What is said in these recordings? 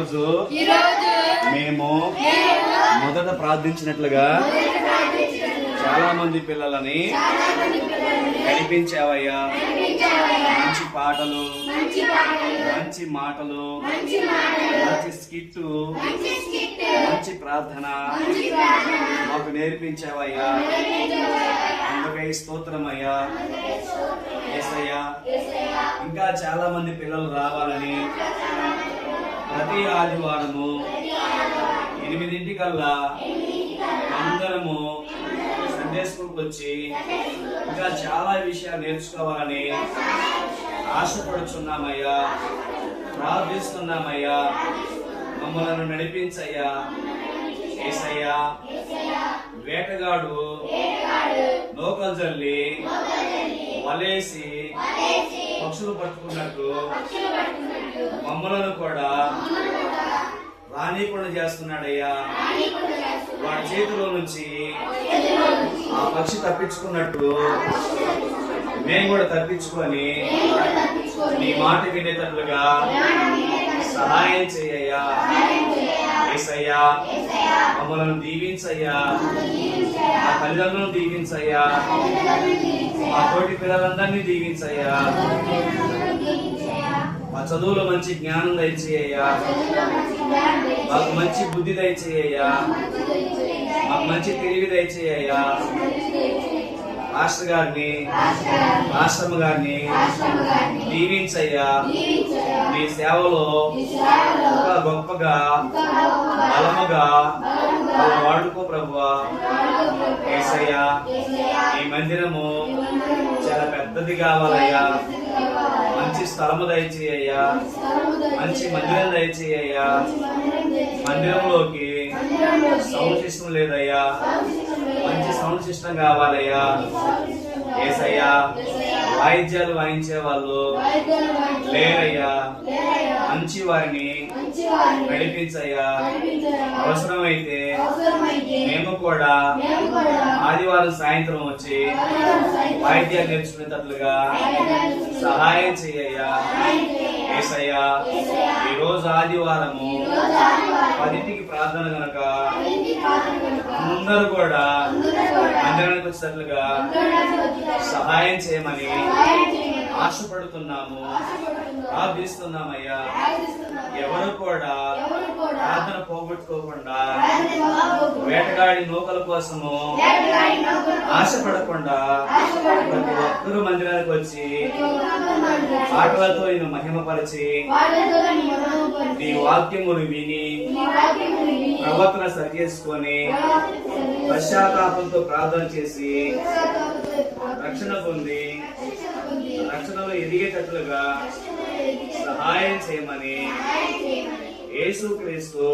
ఈరోజు మేము మొదట ప్రార్థించినట్లుగా చాలా మంది పిల్లలని నడిపించావయ్యా. మంచి పాటలు, మంచి మాటలు, మంచి స్కిట్టు, మంచి ప్రార్థన మాకు నేర్పించావయ్యా. అందుకై స్తోత్రమయ్యా. యేసయ్యా, ఇంకా చాలా మంది పిల్లలు రావాలని ప్రతి ఆదివారము 8 అందరము సండే స్కూల్కి వచ్చి ఇంకా చాలా విషయాలు నేర్చుకోవాలని ఆశపడుచున్నామయ్యా, ప్రార్థిస్తున్నామయ్యా. మమ్మల్ని నడిపించయ్యా. యేసయ్యా, వేటగాడు నూకలు జల్లి వలేసి పక్షులు పట్టుకున్నట్టు మమ్మలను కూడా రానీకుండా చేస్తున్నాడయ్యా. వాడి చేతిలో నుంచి ఆ పక్షి తప్పించుకున్నట్టు మేము కూడా తప్పించుకొని నీ మాట వినేటట్లుగా సహాయం చేయయ్యా. యేసయ్యా, మమ్మల్ని దీవించయ్యా. మా తల్లిదండ్రులను దీవించయ్యా. మా తోటి పిల్లలందరినీ దీవించయ్యా. మా చదువులో మంచి జ్ఞానం దయచేయ్యా. మాకు మంచి బుద్ధి దయచేయ్యా. మాకు మంచి తెలివి దయచేయ్యా. మాస్టర్ గారిని, మాస్టర్మ గారిని దీవించయ్యా. మీ సేవలో ఇంకా గొప్పగా బలముగా వాడుకో ప్రభువా. యేసయ్యా, ఈ మందిరము చాలా పెద్దది కావాలయ్యా. మంచి స్థలము దయచేయ్యా. మంచి మందిరం దయచేయ్యా. మందిరంలోకి సౌండ్ సిస్టమ్ లేదయ్యా. మంచి సౌండ్ సిస్టమ్ కావాలయ్యా. యేసయ్యా, వాయిద్యాలు వాయించే వాళ్ళు లేరయ్యా. మంచి వారిని నడిపించయ్యా. అవసరమైతే మేము కూడా ఆదివారం సాయంత్రం వచ్చి వాయిద్యాలు నేర్చుకునేటట్లుగా సహాయం చెయ్యయ్యా. యేసయ్యా, ఈ రోజు ఆదివారము 10కి ప్రార్థన గనక అందరూ కూడా మందిరానికి వచ్చేటట్లుగా సహాయం చేయమని ఆశపడుతున్నాము, ప్రార్థిస్తున్నామయ్యా. ఎవరు కూడా ప్రార్థన పోగొట్టుకోకుండా వేటగాడి నూకల కోసము ఆశపడకుండా ప్రతి ఒక్కరూ మందిరానికి వచ్చి పాటలతో ఈయన మహిమపరిచి నీ వాక్యమును విని ప్రవర్తన సరి చేసుకొని పశ్చాత్తాపంతో ప్రార్థన చేసి రక్షణ పొంది రక్షణలో ఎదిగేటట్లుగా సహాయం చేయమని యేసుక్రీస్తు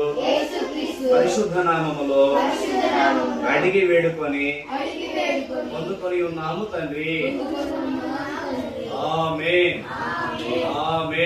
పరిశుద్ధ నామములో అడిగి వేడుకొని పొందుకొని ఉన్నాము తండ్రి. ఆమేన్. ఆమేన్.